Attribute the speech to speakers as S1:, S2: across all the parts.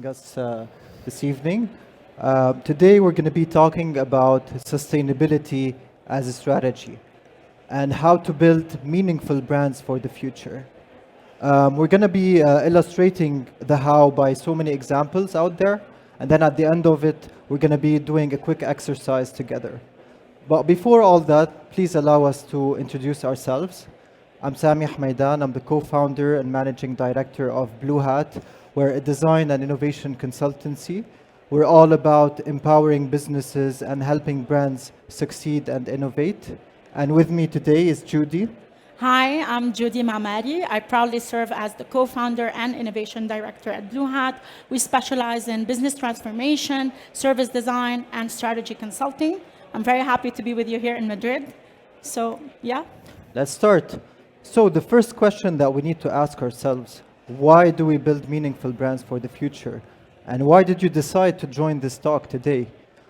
S1: joining us this evening. Today we're going to be talking about sustainability as a strategy and how to build meaningful brands for the future. We're going to be illustrating the how by so many examples out there, and then at the end of it, we're going to be doing a quick exercise together. But before all that, please allow us to introduce ourselves. I'm Sami Hamaidan. I'm the co-founder and managing director of Blue Hat. We're a design and innovation consultancy. We're all about empowering businesses and helping brands succeed and innovate. And with me today is Judy.
S2: Hi, I'm Judy Mamadi. I proudly serve as the co-founder and innovation director at Blue Hat. We specialize in business transformation, service design, and strategy consulting. I'm very happy to be with you here in Madrid. So, yeah.
S1: Let's start. So the first question that we need to ask ourselves, why do we build meaningful brands for the future? And why did you decide to join this talk today?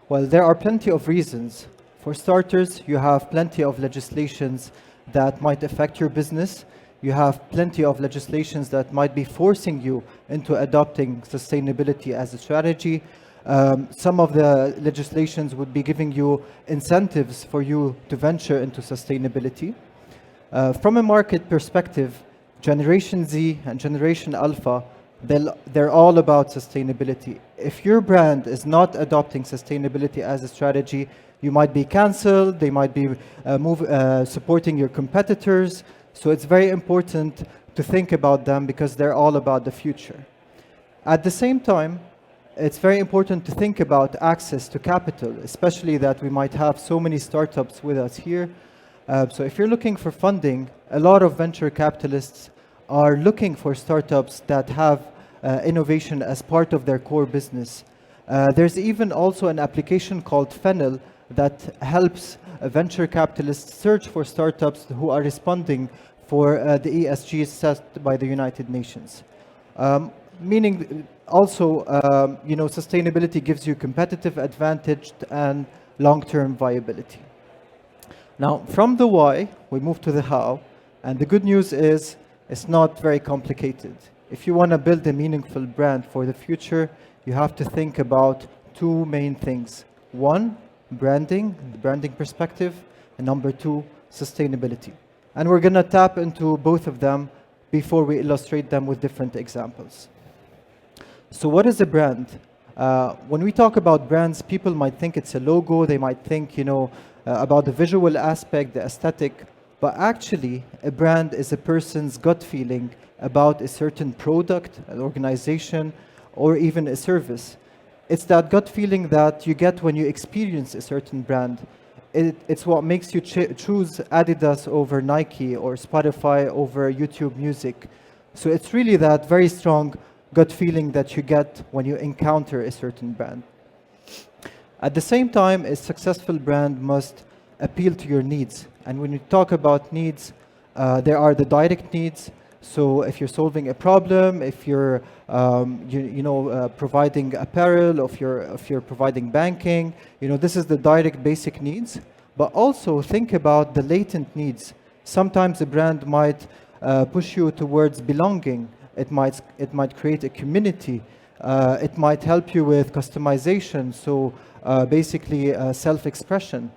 S1: Well, there are plenty of reasons. For starters, you have plenty of legislations that might affect your business. You have plenty of legislations that might be forcing you into adopting sustainability as a strategy. Some of the legislations would be giving you incentives for you to venture into sustainability. From a market perspective, Generation Z and Generation Alpha, they're all about sustainability. If your brand is not adopting sustainability as a strategy, you might be cancelled, they might be supporting your competitors. So it's very important to think about them because they're all about the future. At the same time, it's very important to think about access to capital, especially that we might have so many startups with us here. So if you're looking for funding, a lot of venture capitalists are looking for startups that have innovation as part of their core business. There's even also an application called Fennel that helps venture capitalists search for startups who are responding for the ESG set by the United Nations. Meaning also, sustainability gives you competitive advantage and long-term viability. Now, from the why, we move to the how, and the good news is it's not very complicated. If you want to build a meaningful brand for the future, you have to think about two main things. One, branding, the branding perspective, and number two, sustainability. And we're going to tap into both of them before we illustrate them with different examples. So what is a brand? When we talk about brands, people might think it's a logo, they might think, about the visual aspect, the aesthetic, but actually a brand is a person's gut feeling about a certain product, an organization, or even a service. It's that gut feeling that you get when you experience a certain brand. It's what makes you choose Adidas over Nike or Spotify over YouTube Music. So it's really that very strong gut feeling that you get when you encounter a certain brand. At the same time, a successful brand must appeal to your needs. And when you talk about needs, there are the direct needs. So if you're solving a problem, if you're providing apparel, if you're providing banking, this is the direct basic needs. But also think about the latent needs. Sometimes a brand might push you towards belonging. It might create a community. It might help you with customization. So basically self-expression.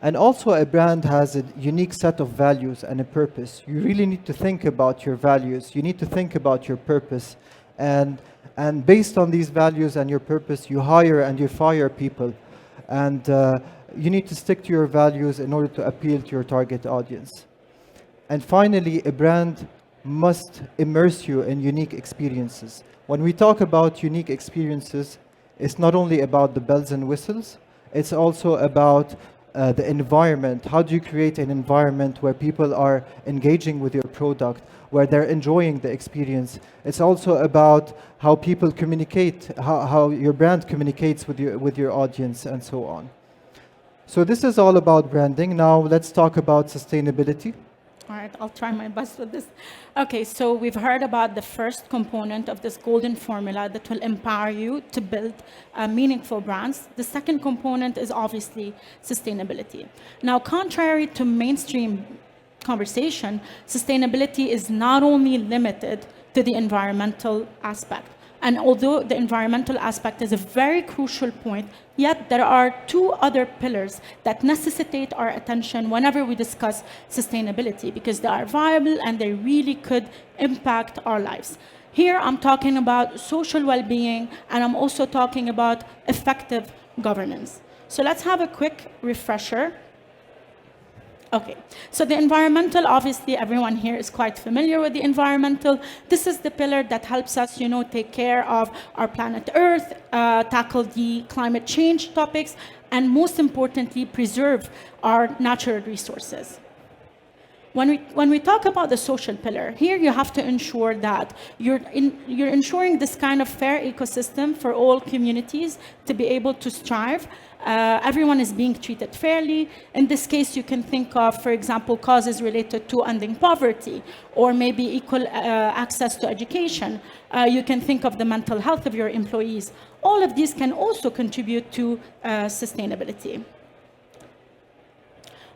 S1: And also a brand has a unique set of values and a purpose. You really need to think about your values. You need to think about your purpose. And based on these values and your purpose, you hire and you fire people. And you need to stick to your values in order to appeal to your target audience. And finally, a brand must immerse you in unique experiences. When we talk about unique experiences, it's not only about the bells and whistles, it's also about the environment. How do you create an environment where people are engaging with your product, where they're enjoying the experience? It's also about how people communicate, how your brand communicates with your audience, and so on. So this is all about branding. Now let's talk about sustainability.
S2: All right, I'll try my best with this. Okay, so we've heard about the first component of this golden formula that will empower you to build meaningful brands. The second component is obviously sustainability. Now, contrary to mainstream conversation, sustainability is not only limited to the environmental aspect, And although the environmental aspect is a very crucial point, yet there are two other pillars that necessitate our attention whenever we discuss sustainability, because they are viable and they really could impact our lives. Here I'm talking about social well-being, and I'm also talking about effective governance. So let's have a quick refresher. Okay, so the environmental, obviously everyone here is quite familiar with the environmental. This is the pillar that helps us, take care of our planet Earth, tackle the climate change topics, and most importantly, preserve our natural resources. When we talk about the social pillar, here you have to ensure that you're ensuring this kind of fair ecosystem for all communities to be able to strive. Everyone is being treated fairly. In this case, you can think of, for example, causes related to ending poverty, or maybe equal access to education. You can think of the mental health of your employees. All of these can also contribute to sustainability.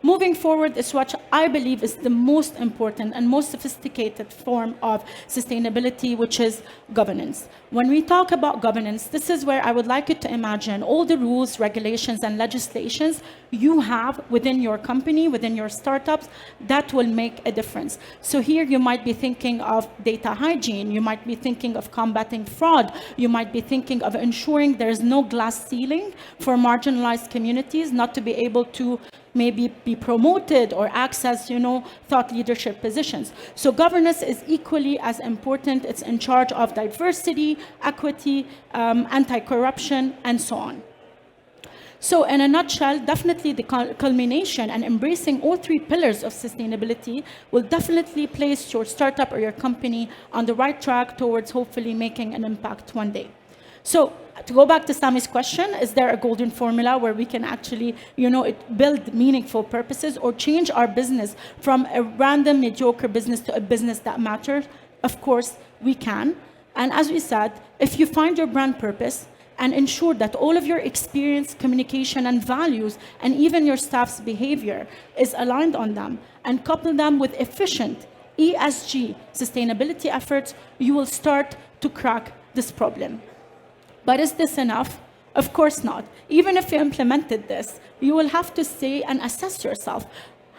S2: Moving forward is what I believe is the most important and most sophisticated form of sustainability, which is governance. When we talk about governance, this is where I would like you to imagine all the rules, regulations, and legislations you have within your company, within your startups, that will make a difference. So here you might be thinking of data hygiene, you might be thinking of combating fraud, you might be thinking of ensuring there is no glass ceiling for marginalized communities not to be able to maybe be promoted or access, thought leadership positions. So governance is equally as important. It's in charge of diversity, equity, anti-corruption, and so on. So in a nutshell, definitely the culmination and embracing all three pillars of sustainability will definitely place your startup or your company on the right track towards hopefully making an impact one day. So to go back to Sami's question, is there a golden formula where we can actually, build meaningful purposes or change our business from a random, mediocre business to a business that matters? Of course, we can. And as we said, if you find your brand purpose and ensure that all of your experience, communication, and values, and even your staff's behavior is aligned on them, and couple them with efficient ESG sustainability efforts, you will start to crack this problem. But is this enough? Of course not. Even if you implemented this, you will have to say and assess yourself.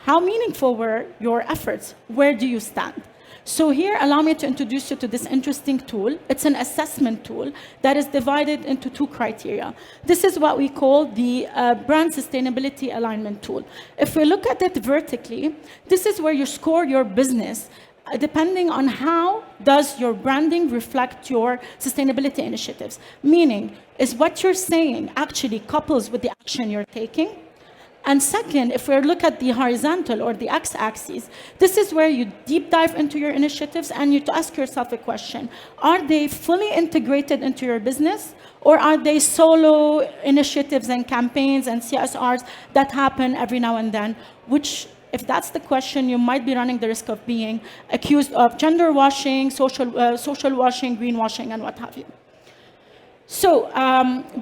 S2: How meaningful were your efforts? Where do you stand? So here, allow me to introduce you to this interesting tool. It's an assessment tool that is divided into two criteria. This is what we call the brand sustainability alignment tool. If we look at it vertically, this is where you score your business depending on how does your branding reflect your sustainability initiatives. Meaning, is what you're saying actually couples with the action you're taking? And second, if we look at the horizontal or the x-axis, this is where you deep dive into your initiatives and you ask yourself a question. Are they fully integrated into your business? Or are they solo initiatives and campaigns and CSRs that happen every now and then, which, if that's the question, you might be running the risk of being accused of gender washing, social washing, greenwashing, and what have you. So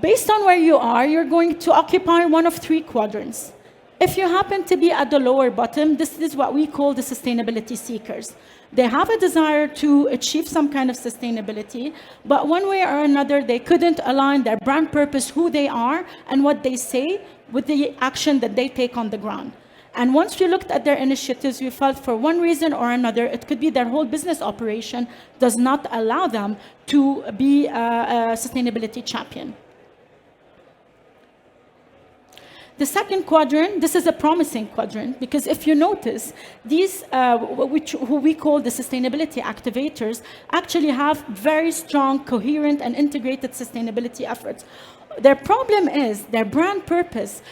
S2: based on where you are, you're going to occupy one of three quadrants. If you happen to be at the lower bottom, this is what we call the sustainability seekers. They have a desire to achieve some kind of sustainability, but one way or another, they couldn't align their brand purpose, who they are, and what they say with the action that they take on the ground. And once we looked at their initiatives, we felt for one reason or another, it could be their whole business operation does not allow them to be a sustainability champion. The second quadrant, this is a promising quadrant, because if you notice, these, who we call the sustainability activators, actually have very strong, coherent, and integrated sustainability efforts. Their problem is their brand purpose,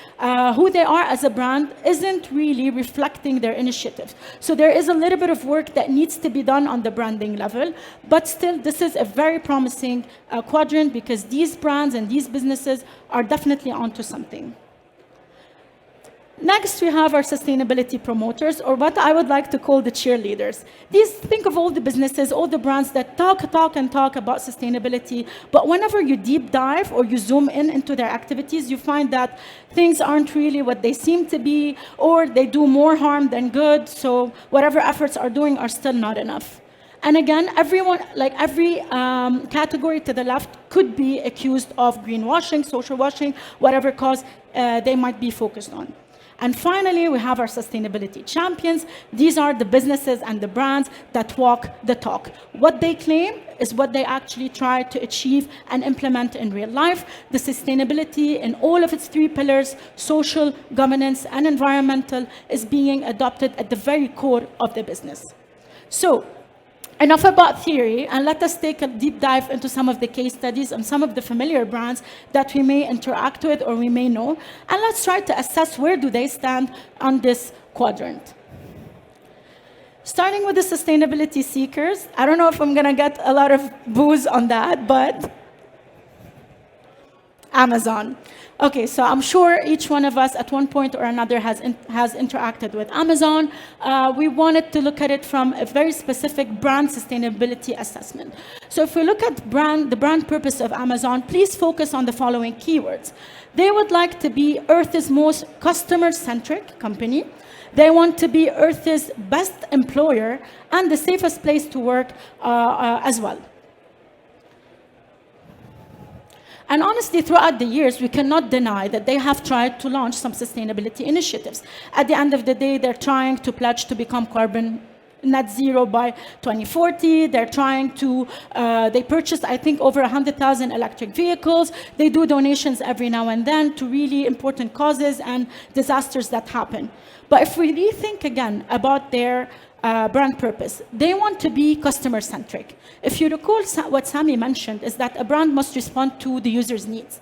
S2: who they are as a brand, isn't really reflecting their initiatives. So there is a little bit of work that needs to be done on the branding level, but still this is a very promising quadrant, because these brands and these businesses are definitely onto something. Next, we have our sustainability promoters, or what I would like to call the cheerleaders. Think of all the businesses, all the brands that talk about sustainability, but whenever you deep dive or you zoom in into their activities, you find that things aren't really what they seem to be, or they do more harm than good, so whatever efforts are doing are still not enough. And again, everyone, like every category to the left could be accused of greenwashing, social washing, whatever cause they might be focused on. And finally, we have our sustainability champions. These are the businesses and the brands that walk the talk. What they claim is what they actually try to achieve and implement in real life. The sustainability in all of its three pillars, social, governance, and environmental, is being adopted at the very core of the business. So, enough about theory, and let us take a deep dive into some of the case studies and some of the familiar brands that we may interact with or we may know, and let's try to assess where do they stand on this quadrant. Starting with the sustainability seekers, I don't know if I'm gonna get a lot of boos on that, but Amazon. Okay, so I'm sure each one of us at one point or another has interacted with Amazon. We wanted to look at it from a very specific brand sustainability assessment. So if we look at the brand purpose of Amazon, please focus on the following keywords. They would like to be Earth's most customer-centric company. They want to be Earth's best employer and the safest place to work as well. And honestly, throughout the years, we cannot deny that they have tried to launch some sustainability initiatives. At the end of the day, they're trying to pledge to become carbon net zero by 2040. They're trying to, they purchased, I think, over 100,000 electric vehicles. They do donations every now and then to really important causes and disasters that happen. But if we rethink again about their brand purpose, they want to be customer-centric. If you recall what Sami mentioned, is that a brand must respond to the user's needs.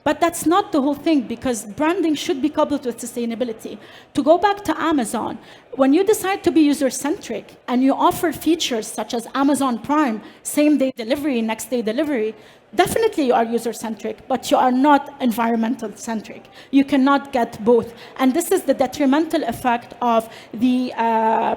S2: But that's not the whole thing, because branding should be coupled with sustainability. To go back to Amazon, when you decide to be user-centric and you offer features such as Amazon Prime, same-day delivery, next-day delivery, definitely you are user-centric, but you are not environmental-centric. You cannot get both. And this is the detrimental effect of the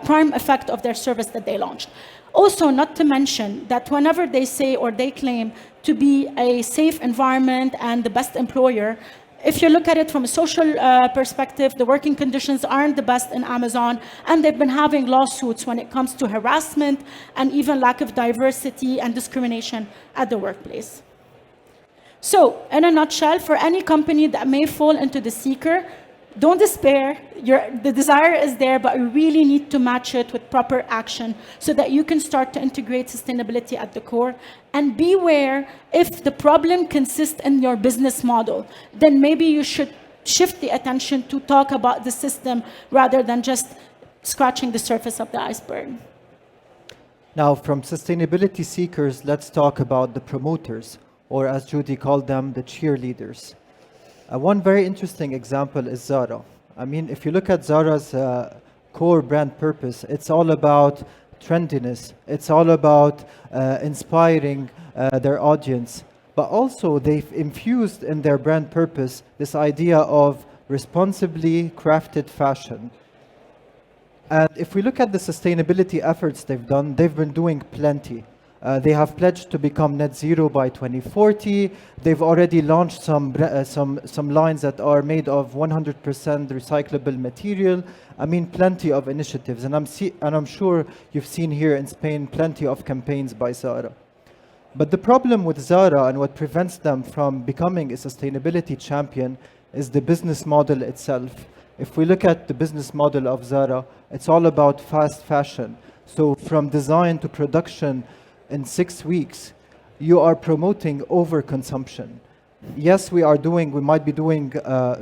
S2: Prime effect of their service that they launched. Also, not to mention that whenever they say or they claim to be a safe environment and the best employer, if you look at it from a social perspective, the working conditions aren't the best in Amazon, and they've been having lawsuits when it comes to harassment and even lack of diversity and discrimination at the workplace. So, in a nutshell, for any company that may fall into the seeker, don't despair. The desire is there, but you really need to match it with proper action so that you can start to integrate sustainability at the core. And beware, if the problem consists in your business model, then maybe you should shift the attention to talk about the system rather than just scratching the surface of the iceberg.
S1: Now, from sustainability seekers, let's talk about the promoters, or as Judy called them, the cheerleaders. One very interesting example is Zara. I mean, if you look at Zara's core brand purpose, it's all about trendiness. It's all about inspiring their audience. But also, they've infused in their brand purpose this idea of responsibly crafted fashion. And if we look at the sustainability efforts they've done, they've been doing plenty. They have pledged to become net zero by 2040. They've already launched some lines that are made of 100% recyclable material. I mean, plenty of initiatives, and I'm sure you've seen here in Spain plenty of campaigns by Zara. But the problem with Zara and what prevents them from becoming a sustainability champion is the business model itself. If we look at the business model of Zara, it's all about fast fashion. So from design to production, in 6 weeks, you are promoting overconsumption. Yes, we might be doing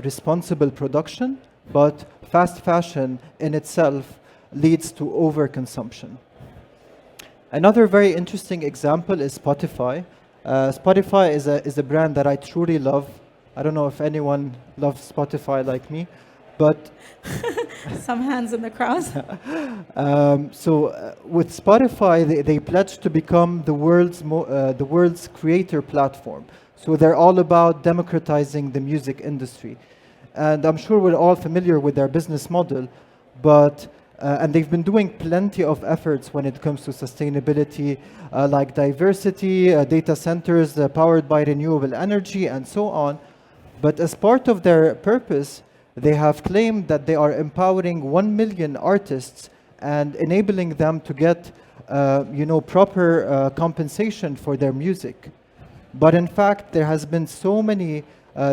S1: responsible production, but fast fashion in itself leads to overconsumption. Another very interesting example is Spotify. Spotify is a brand that I truly love. I don't know if anyone loves Spotify like me, but
S2: some hands in the crowd.
S1: With Spotify, they pledged to become the world's creator platform. So they're all about democratizing the music industry. And I'm sure we're all familiar with their business model, but and they've been doing plenty of efforts when it comes to sustainability, like diversity, data centers powered by renewable energy, and so on. But as part of their purpose, they have claimed that they are empowering 1 million artists and enabling them to get proper compensation for their music. But in fact, there has been so many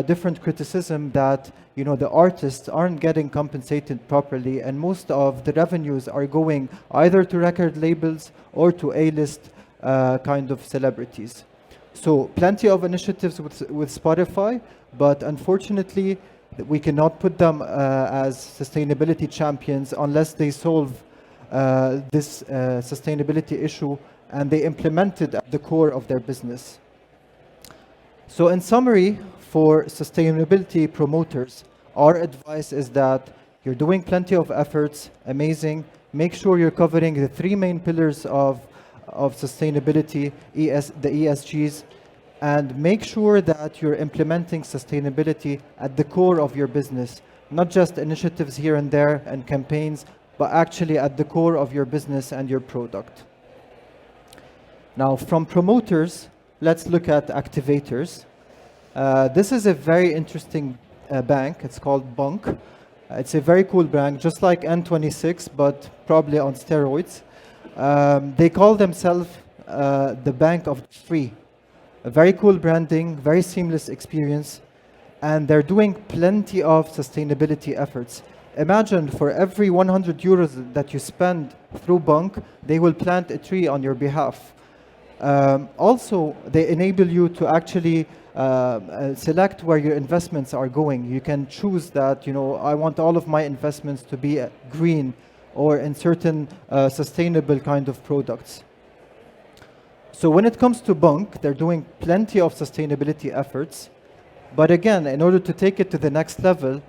S1: different criticism that the artists aren't getting compensated properly, and most of the revenues are going either to record labels or to A-list kind of celebrities. So plenty of initiatives with Spotify, but unfortunately, we cannot put them as sustainability champions unless they solve this sustainability issue and they implement it at the core of their business. So in summary, for sustainability promoters, our advice is that you're doing plenty of efforts, amazing. Make sure you're covering the three main pillars of sustainability, the ESGs, and make sure that you're implementing sustainability at the core of your business, not just initiatives here and there and campaigns, but actually at the core of your business and your product. Now, from promoters, let's look at activators. This is a very interesting bank. It's called Bunk. It's a very cool bank, just like N26, but probably on steroids. They call themselves the Bank of the Free. A very cool branding, very seamless experience, and they're doing plenty of sustainability efforts. Imagine for every 100 euros that you spend through Bunk, they will plant a tree on your behalf. Also, they enable you to actually select where your investments are going. You can choose that, I want all of my investments to be green or in certain sustainable kind of products. So when it comes to Bunk, they're doing plenty of sustainability efforts. But again, in order to take it to the next level,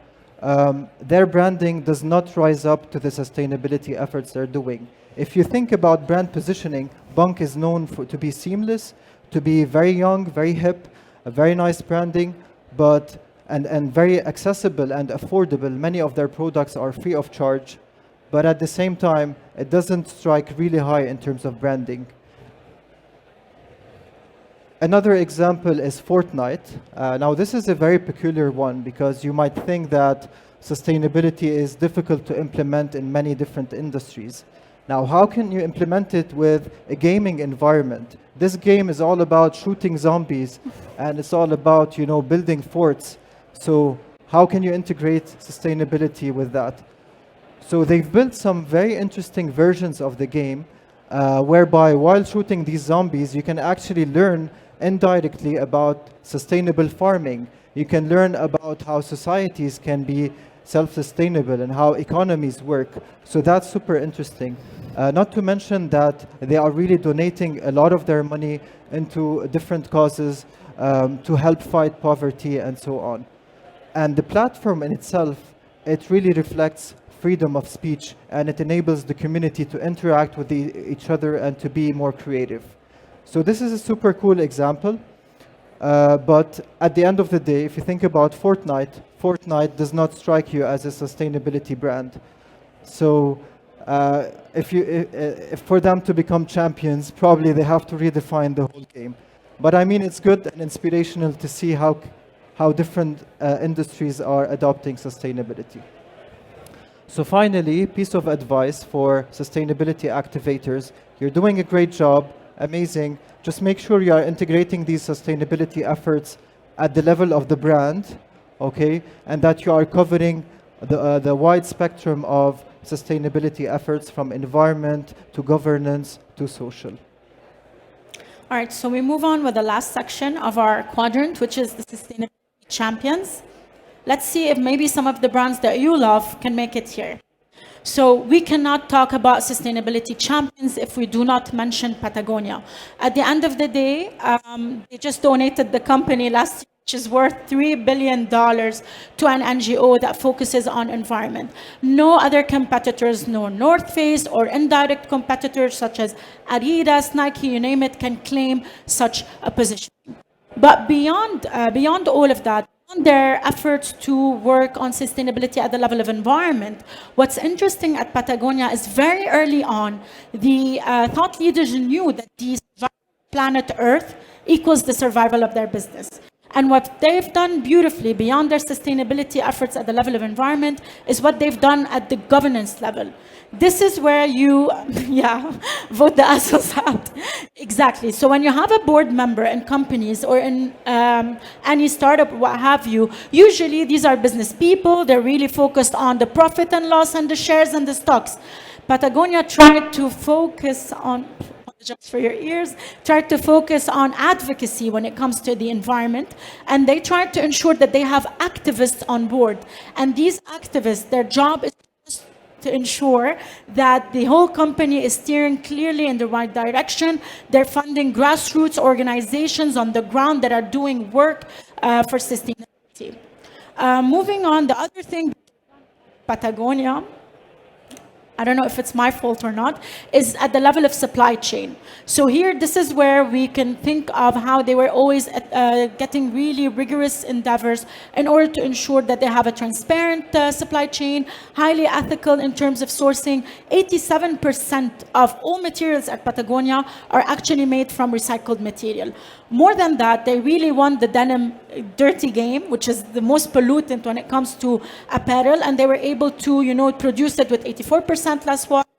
S1: their branding does not rise up to the sustainability efforts they're doing. If you think about brand positioning, Bunk is known to be seamless, to be very young, very hip, a very nice branding, and very accessible and affordable. Many of their products are free of charge, but at the same time, it doesn't strike really high in terms of branding. Another example is Fortnite. Now, this is a very peculiar one because you might think that sustainability is difficult to implement in many different industries. Now, how can you implement it with a gaming environment? This game is all about shooting zombies, and it's all about, building forts. So how can you integrate sustainability with that? So they've built some very interesting versions of the game, whereby while shooting these zombies, you can actually learn indirectly about sustainable farming. You can learn about how societies can be self-sustainable and how economies work. So that's super interesting. Not to mention that they are really donating a lot of their money into different causes to help fight poverty and so on. And the platform in itself, it really reflects freedom of speech, and it enables the community to interact with each other and to be more creative. So this is a super cool example, but at the end of the day, if you think about Fortnite does not strike you as a sustainability brand. So if for them to become champions, probably they have to redefine the whole game. But I mean, it's good and inspirational to see how different industries are adopting sustainability. So finally, piece of advice for sustainability activators. You're doing a great job. Amazing. Just make sure you are integrating these sustainability efforts at the level of the brand, okay? And that you are covering the wide spectrum of sustainability efforts from environment to governance to social.
S2: All right, so we move on with the last section of our quadrant, which is the sustainability champions. Let's see if maybe some of the brands that you love can make it here. So we cannot talk about sustainability champions if we do not mention Patagonia. At the end of the day, they just donated the company last year, which is worth $3 billion to an NGO that focuses on environment. No other competitors, no North Face or indirect competitors such as Adidas, Nike, you name it, can claim such a position. But beyond all of that, their efforts to work on sustainability at the level of environment, what's interesting at Patagonia is very early on, the thought leaders knew that the planet Earth equals the survival of their business. And what they've done beautifully beyond their sustainability efforts at the level of environment is what they've done at the governance level. This is where you, yeah, vote the assholes out. Exactly. So when you have a board member in companies or in any startup, what have you, usually these are business people. They're really focused on the profit and loss and the shares and the stocks. Patagonia tried to focus on, just for your ears, tried to focus on advocacy when it comes to the environment, and they tried to ensure that they have activists on board. And these activists, their job is to ensure that the whole company is steering clearly in the right direction. They're funding grassroots organizations on the ground that are doing work for sustainability. Moving on, the other thing, Patagonia, I don't know if it's my fault or not, is at the level of supply chain. So here, this is where we can think of how they were always getting really rigorous endeavors in order to ensure that they have a transparent supply chain, highly ethical in terms of sourcing. 87% of all materials at Patagonia are actually made from recycled material. More than that, they really won the denim dirty game, which is the most pollutant when it comes to apparel, and they were able to, produce it with 84% less water,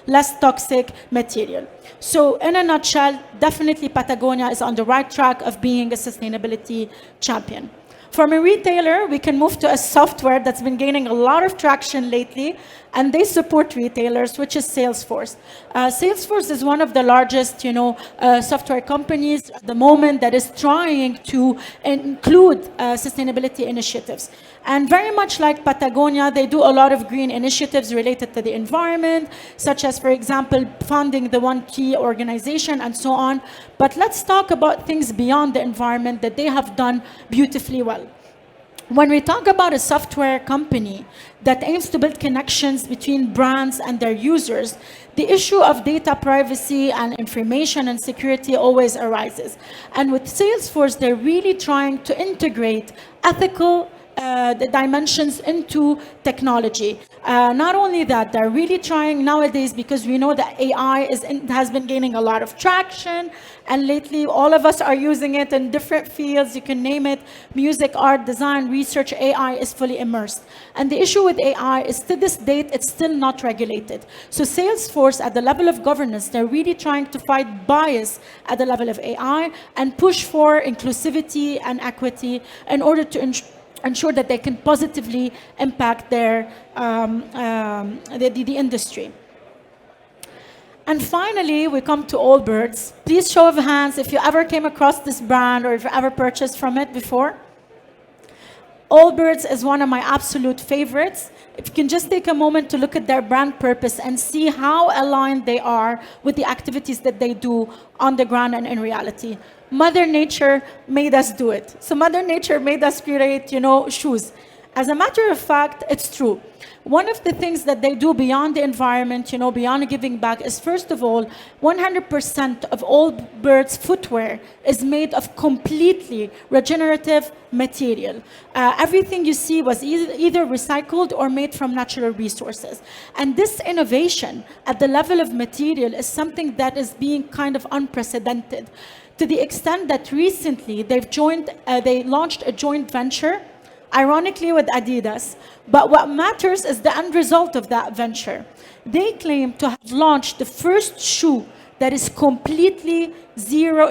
S2: less toxic material. So in a nutshell, definitely Patagonia is on the right track of being a sustainability champion. From a retailer, we can move to a software that's been gaining a lot of traction lately, and they support retailers, which is Salesforce. Salesforce is one of the largest, software companies at the moment that is trying to include sustainability initiatives. And very much like Patagonia, they do a lot of green initiatives related to the environment, such as, for example, funding the One Key organization and so on. But let's talk about things beyond the environment that they have done beautifully well. When we talk about a software company that aims to build connections between brands and their users, the issue of data privacy and information and security always arises. And with Salesforce, they're really trying to integrate ethical the dimensions into technology. Not only that, they're really trying nowadays, because we know that AI has been gaining a lot of traction, and lately all of us are using it in different fields. You can name it: music, art, design, research. AI is fully immersed. And the issue with AI is, to this date, it's still not regulated. So Salesforce, at the level of governance, they're really trying to fight bias at the level of AI and push for inclusivity and equity in order to ensure that they can positively impact their the industry. And finally, we come to Allbirds. Please show of hands if you ever came across this brand or if you ever purchased from it before. Allbirds is one of my absolute favorites. If you can just take a moment to look at their brand purpose and see how aligned they are with the activities that they do on the ground and in reality. Mother Nature made us do it. So Mother Nature made us create, shoes. As a matter of fact, it's true. One of the things that they do beyond the environment, beyond giving back, is, first of all, 100% of Allbirds footwear is made of completely regenerative material. Everything you see was either recycled or made from natural resources. And this innovation at the level of material is something that is being kind of unprecedented, to the extent that recently they launched a joint venture, ironically with Adidas. But what matters is the end result of that venture. They claim to have launched the first shoe that is completely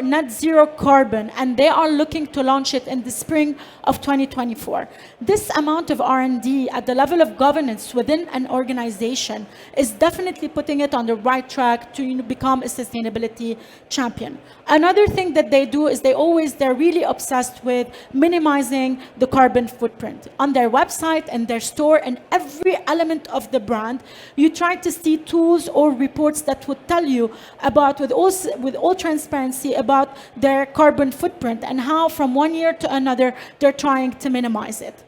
S2: net zero carbon, and they are looking to launch it in the spring of 2024. This amount of R&D at the level of governance within an organization is definitely putting it on the right track to become a sustainability champion. Another thing that they do is they're really obsessed with minimizing the carbon footprint. On their website and their store and every element of the brand, you try to see tools or reports that would tell you about, with all transparency, about their carbon footprint and how from one year to another they're trying to minimize it.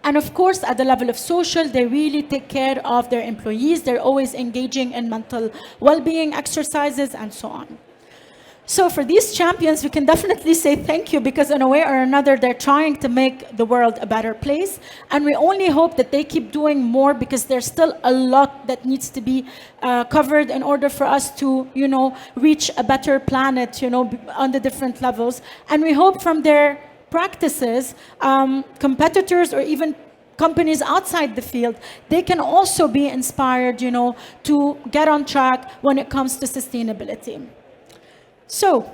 S2: And of course, at the level of social, they really take care of their employees. They're always engaging in mental well-being exercises and so on. So for these champions, we can definitely say thank you, because in a way or another, they're trying to make the world a better place. And we only hope that they keep doing more, because there's still a lot that needs to be covered in order for us to, reach a better planet, on the different levels. And we hope from their practices, competitors or even companies outside the field, they can also be inspired, to get on track when it comes to sustainability. So,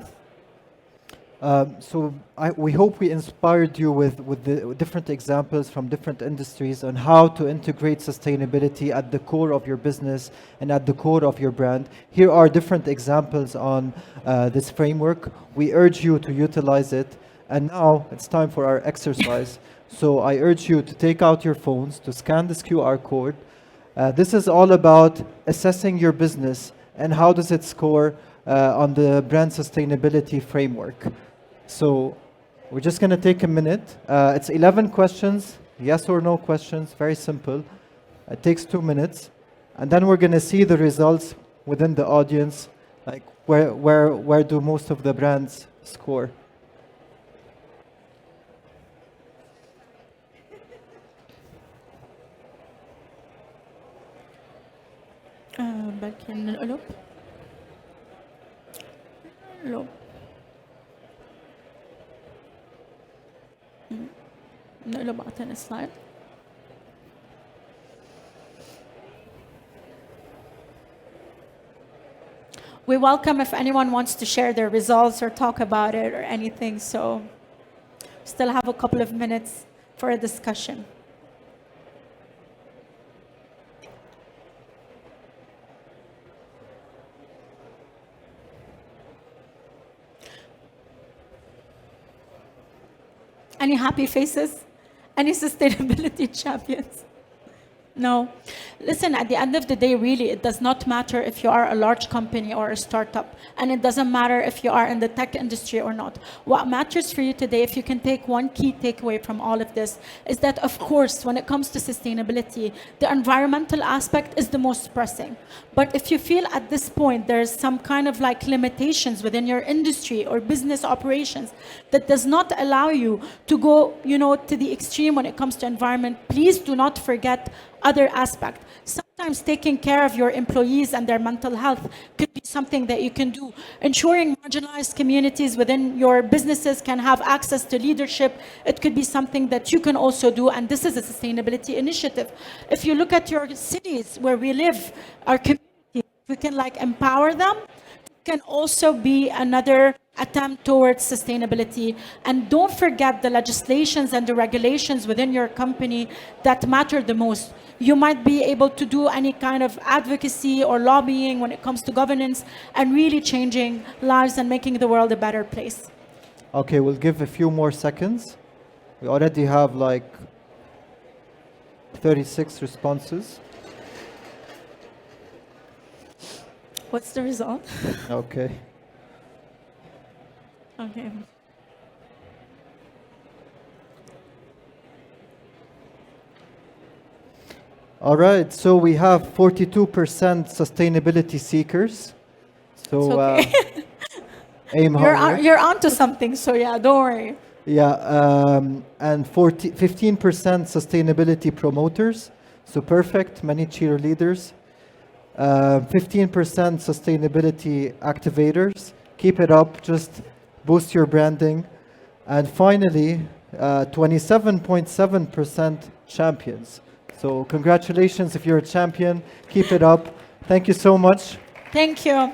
S1: we hope we inspired you with the different examples from different industries on how to integrate sustainability at the core of your business and at the core of your brand. Here are different examples on this framework. We urge you to utilize it. And now it's time for our exercise. So I urge you to take out your phones, to scan this QR code. This is all about assessing your business and how does it score on the brand sustainability framework. So we're just going to take a minute. It's 11 questions, yes or no questions, very simple. It takes 2 minutes. And then we're going to see the results within the audience, like where do most of the brands score.
S2: بركي نقلب نقلب على تاني سلايد. We welcome if anyone wants to share their results or talk about it or anything, so still have a couple of minutes for a discussion. Any happy faces? Any sustainability champions? No. Listen, at the end of the day, really, it does not matter if you are a large company or a startup, and it doesn't matter if you are in the tech industry or not. What matters for you today, if you can take one key takeaway from all of this, is that, of course, when it comes to sustainability, the environmental aspect is the most pressing. But if you feel at this point there's some kind of like limitations within your industry or business operations that does not allow you to go, to the extreme when it comes to environment, please do not forget other aspect. Sometimes taking care of your employees and their mental health could be something that you can do. Ensuring marginalized communities within your businesses can have access to leadership, it could be something that you can also do, and this is a sustainability initiative. If you look at your cities where we live, our communities, we can empower them, can also be another attempt towards sustainability. And don't forget the legislations and the regulations within your company that matter the most. You might be able to do any kind of advocacy or lobbying when it comes to governance and really changing lives and making the world a better place.
S1: Okay, we'll give a few more seconds. We already have 36 responses.
S2: What's the result?
S1: Okay.
S2: Okay.
S1: All right, so we have 42% sustainability seekers. So
S2: okay.
S1: aim higher.
S2: You're onto something, so yeah, don't worry.
S1: Yeah, and 15% sustainability promoters. So perfect, many cheerleaders. 15% sustainability activators. Keep it up, just boost your branding. And finally, 27.7% champions. So congratulations if you're a champion. Keep it up. Thank you so much.
S2: Thank you.